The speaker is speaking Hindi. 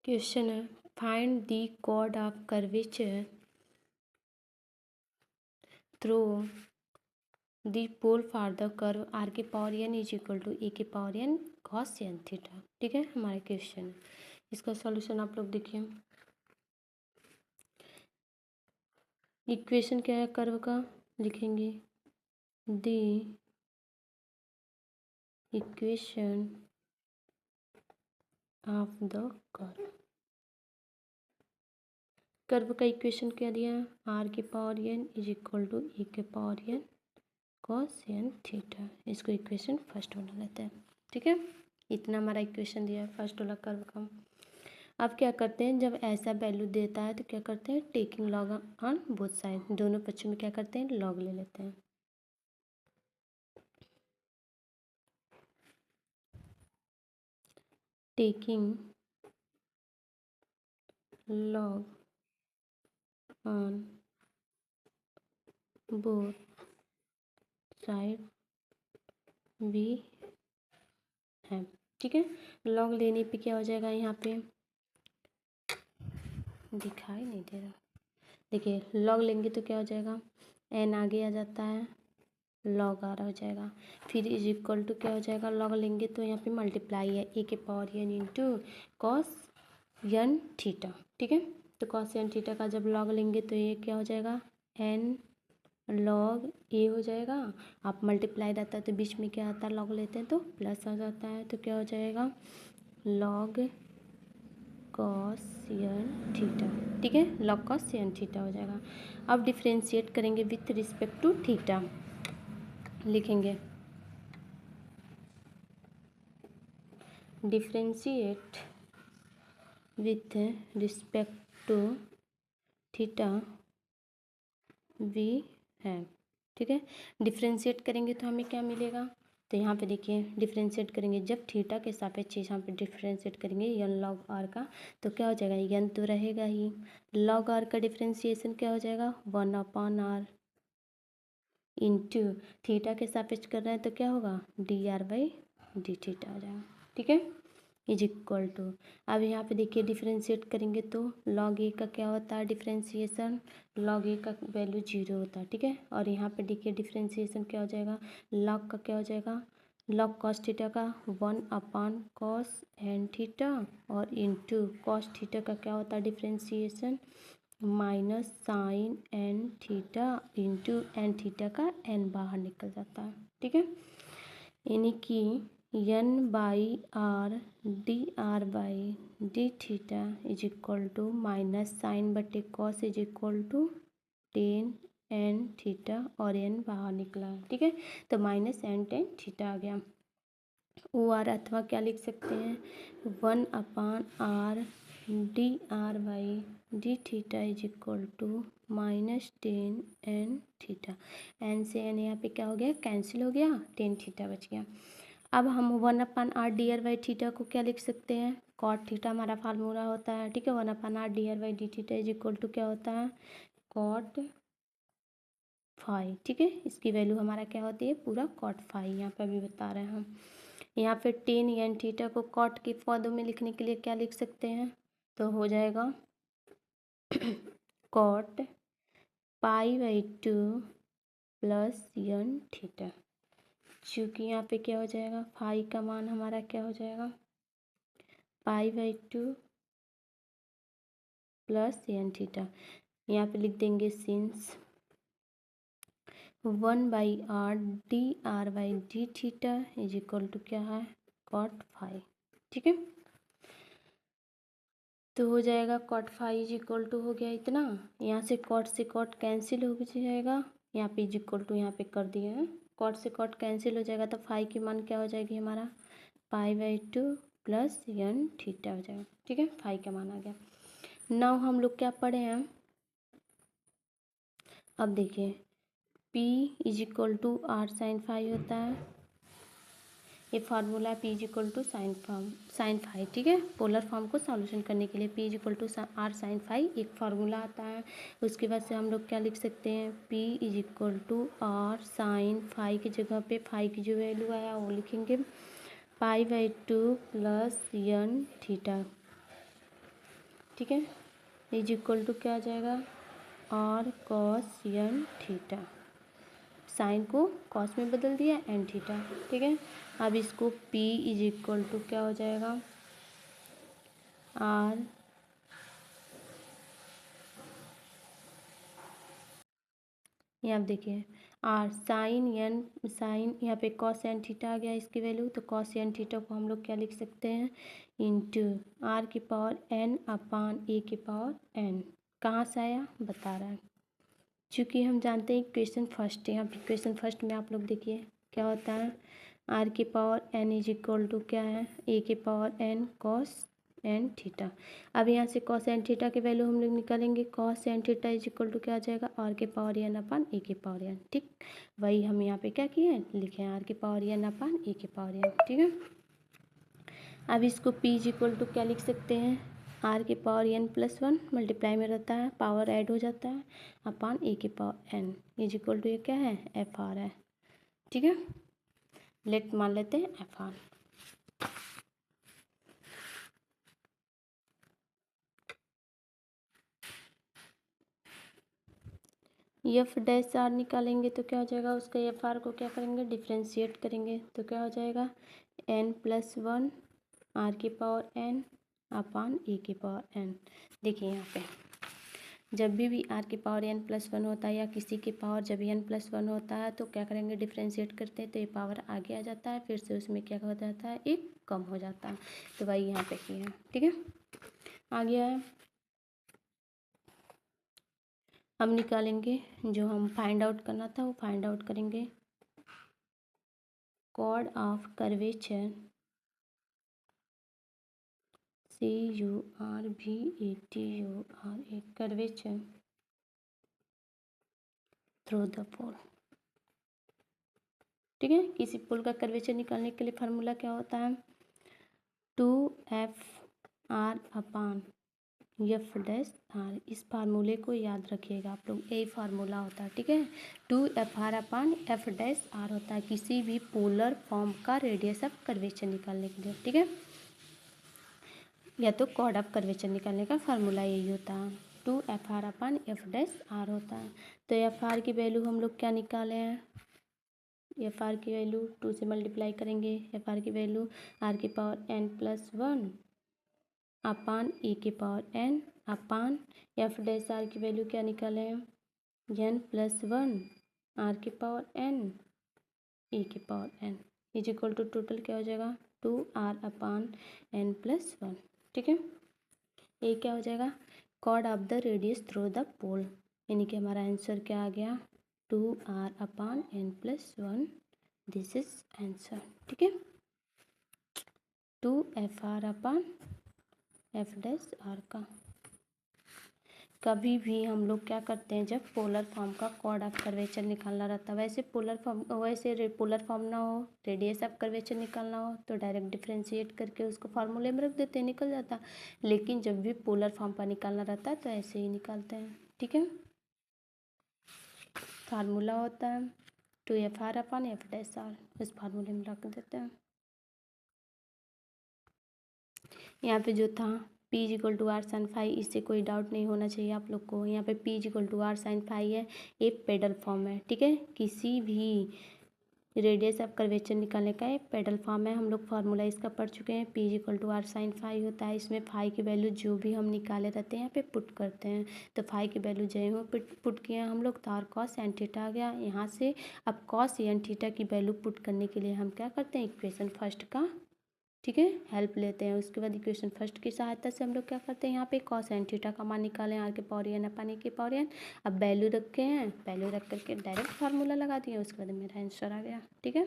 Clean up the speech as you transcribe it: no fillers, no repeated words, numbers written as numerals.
क्वेश्चन है find the chord of curvature through the pole for the curve R के power N is equal to A के power N cos N theta. ठीक है, हमारे क्वेश्चन है। इसका सॉल्यूशन आप लोग देखिए। इक्वेशन क्या है कर्व का, लिखेंगे the equation of the curve. Curve का इक्वेशन क्या दिया है, आर के power N is equal to A के power N cos N theta. इसको इक्वेशन फर्स्ट बना लेते हैं। ठीक है, इतना हमारा इक्वेशन दिया है फर्स्ट वाला कर्व का। अब क्या करते हैं, जब ऐसा वैल्यू देता है तो क्या करते हैं, taking log on both side, दोनों पक्षों में क्या करते हैं, लॉग ले लेते हैं। Taking log on both side V है। ठीक है, लॉग लेने पे क्या हो जाएगा, यहाँ पे दिखाई नहीं दे रहा, देखिए लॉग लेंगे तो क्या हो जाएगा, एन आगे आ जाता है, लॉग आर हो जाएगा, फिर इज इक्वल टू क्या हो जाएगा, लॉग लेंगे तो यहाँ पे मल्टीप्लाई है ए के power n into cos N theta. ठीक है, तो कॉस एन थीटा का जब लॉग लेंगे तो ये क्या हो जाएगा, एन लॉग ए हो जाएगा। आप मल्टीप्लाई रहता है तो बीच में क्या आता है, लॉग लेते हैं तो प्लस आ जाता है, तो क्या हो जाएगा, लॉग कॉस एन थीटा। ठीक है, लॉग कॉस एन थीटा हो जाएगा। अब डिफ्रेंशिएट करेंगे विथ रिस्पेक्ट टू थीटा, लिखेंगे differentiate with respect to theta v है। ठीक है, डिफ्रेंशिएट करेंगे तो हमें क्या मिलेगा, तो यहाँ पे देखिए डिफ्रेंशिएट करेंगे जब थीटा के सापेक्ष यहाँ पे डिफ्रेंशिएट करेंगे एन लॉग आर का, तो क्या हो जाएगा, एन तो रहेगा ही, लॉग आर का डिफ्रेंशिएशन क्या हो जाएगा, 1/r इंटू थीटा के सापेक्ष कर रहे हैं तो क्या होगा, D r by D theta हो जाएगा। ठीक है, इज इक्वल टू, अब यहाँ पे देखिए डिफ्रेंशिएट करेंगे तो लॉग ए का क्या होता है डिफ्रेंशिएशन, लॉग ए का वैल्यू 0 होता है। ठीक है, और यहाँ पे देखिए डिफ्रेंशिएशन क्या हो जाएगा, लॉग का क्या हो जाएगा, लॉग कॉस थीटा का 1/cos एन थीटा और इंटू कॉस थीटा का क्या होता है differentiation minus sine N theta into N theta का एन बाहर निकल जाता है। ठीक है, यानी कि N by R by D theta is equal to minus sine बटे cos is equal to tan N theta और एन बाहर निकला है। ठीक है, तो माइनस एन टेन थीटा आ गया। ओ आर अथवा क्या लिख सकते हैं, 1/r d r by D theta is equal to minus ten N theta. N से एन यहाँ पे क्या हो गया, कैंसिल हो गया, टेन थीटा बच गया। अब हम 1/r d r by theta को क्या लिख सकते हैं, कॉट थीटा हमारा फार्मूला होता है। ठीक है, 1/r d r by D theta is equal to क्या होता है, कॉट फाई। ठीक है, इसकी वैल्यू हमारा क्या होती है, पूरा कॉट फाई, यहाँ पे अभी बता रहे हैं हम। यहाँ पे टेन एन थीटा को कॉट के पदों में लिखने के लिए क्या लिख सकते हैं, तो हो जाएगा cot pi by 2 plus n theta, चूँकि यहाँ पे क्या हो जाएगा, फाई का मान हमारा क्या हो जाएगा, pi by 2 plus n theta. यहाँ पे लिख देंगे since 1/r d r by D theta is equal to क्या है, कॉट फाई। ठीक है, तो हो जाएगा cot phi is equal to हो गया इतना, यहाँ से कॉट कैंसिल हो जाएगा, यहाँ पे इज इक्वल टू यहाँ पे कर दिए हैं, कॉट से कॉट कैंसिल हो जाएगा तो फाई की मान क्या हो जाएगी हमारा, pi by 2 plus n theta हो जाएगा। ठीक है, फाई का मान आ गया। नाउ हम लोग क्या पढ़े हैं, अब देखिए P is equal to r sine phi होता है, ये फार्मूला है P is equal to sine phi. ठीक है, पोलर फॉर्म को सॉल्यूशन करने के लिए P is equal to r sine phi एक फार्मूला आता है। उसके बाद से हम लोग क्या लिख सकते हैं, P is equal to r sine phi की जगह पे फाई की जो वैल्यू आया वो लिखेंगे pi by 2 plus n theta ठीक है, इज इक्वल टू क्या आ जाएगा, r cos N theta, sine को कॉस में बदल दिया एन थीटा। ठीक है, अब इसको पी इज इक्वल टू क्या हो जाएगा, आर यहाँ आप देखिए आर साइन एन, साइन यहाँ पे कॉस एन थीटा आ गया इसकी वैल्यू, तो कॉस एन थीटा को हम लोग क्या लिख सकते हैं, इंटू आर की पावर एन अपान ए की पावर एन। कहाँ से आया बता रहा है, चूँकि हम जानते हैं इक्वेशन फर्स्ट है, यहाँ पे इक्वेशन फर्स्ट में आप लोग देखिए क्या होता है, आर की power N is equal to क्या है, ए की power N cos N theta. अब यहाँ से कॉस एन थीटा की वैल्यू हम लोग निकालेंगे, cos N theta is equal to क्या आ जाएगा, आर के पावर एन अपान ए के पावर एन। ठीक, वही हम यहाँ पे क्या किए हैं, लिखे हैं आर के पावर एन अपान ए के पावर एन। ठीक है, अब इसको पी इज इक्वल टू क्या लिख सकते हैं, आर के power N plus one, multiply में रहता है पावर ऐड हो जाता है, अपान ए के power N is equal to ये क्या है, एफ आर है। ठीक है, लेट मान लेते हैं f r. F dash r निकालेंगे तो क्या हो जाएगा, उसका एफ आर को क्या करेंगे, डिफ्रेंशिएट करेंगे तो क्या हो जाएगा, एन प्लस वन आर की पावर एन अपान ए की पावर एन। देखिए यहाँ पे जब भी आर की पावर एन प्लस वन होता है या किसी की पावर जब एन प्लस वन होता है तो क्या करेंगे, डिफ्रेंशिएट करते हैं तो ये पावर आगे आ जाता है, फिर से उसमें क्या हो जाता है, एक कम हो जाता है, तो वही यहाँ पे किया है। ठीक है, आ गया है। हम निकालेंगे जो हम फाइंड आउट करना था वो फाइंड आउट करेंगे, chord of curvature CURVATUR, curvature through the pole. ठीक है, किसी पोल का कर्वेचर निकालने के लिए फार्मूला क्या होता है, 2FR upon F dash are. इस फार्मूले को याद रखिएगा आप लोग, यही फार्मूला होता है। ठीक है, 2FR upon F dash are होता है किसी भी पोलर फॉर्म का रेडियस ऑफ कर्वेचर निकालने के लिए। ठीक है, या तो कॉर्ड ऑफ कर्वेचर निकालने का फार्मूला यही होता है, 2FR upon F dash are होता है। तो एफ आर की वैल्यू हम लोग क्या निकाले हैं, एफ आर की वैल्यू 2 से मल्टीप्लाई करेंगे, एफ आर की वैल्यू आर की power N plus one upon A की power N upon F dash R की वैल्यू क्या निकाले हैं, एन प्लस वन आर की पावर एन ए की power N is equal to total क्या हो जाएगा, 2R upon N plus one. ठीक है, ये क्या हो जाएगा, chord of the radius through the pole, यानी कि हमारा आंसर क्या आ गया, 2R upon N plus one, this is answer. ठीक है, 2FR upon F dash are का। कभी भी हम लोग क्या करते हैं, जब पोलर फॉर्म का कॉर्ड ऑफ कर्वेचर निकालना रहता है, वैसे पोलर फॉर्म ना हो, रेडियस ऑफ कर्वेचर निकालना हो तो डायरेक्ट डिफ्रेंशिएट करके उसको फार्मूले में रख देते हैं, निकल जाता। लेकिन जब भी पोलर फॉर्म का निकालना रहता है तो ऐसे ही निकालते हैं। ठीक है, फार्मूला होता है 2FR upon F dash are, उस फार्मूले में रख देते हैं। यहाँ पे जो था P is equal to r sine phi, इससे कोई डाउट नहीं होना चाहिए आप लोग को। यहाँ पे P is equal to r sine phi है, एक पेडल फॉर्म है। ठीक है, किसी भी रेडियस ऑफ कर्वेचर निकालने का एक पेडल फॉर्म है, हम लोग फार्मूला इसका पढ़ चुके हैं। P is equal to r sine phi होता है, इसमें फाई की वैल्यू जो भी हम निकाले रहते हैं यहाँ पे पुट करते हैं, तो फाई की वैल्यू जो है पुट किए हम लोग, तो आर कॉस एन थीटा आ गया यहाँ से। अब कॉस एन थीटा की वैल्यू पुट करने के लिए हम क्या करते हैं, इक्वेशन फर्स्ट का, ठीक है, हेल्प लेते हैं। उसके बाद इक्वेशन फर्स्ट की सहायता से हम लोग क्या करते हैं, यहाँ पे कॉस एन थीटा का मान निकालें, आर के पावर एन अपान ए के पावर एन। अब वैल्यू रखे हैं, वैल्यू रख करके डायरेक्ट फार्मूला लगा दिया, उसके बाद मेरा आंसर आ गया। ठीक है।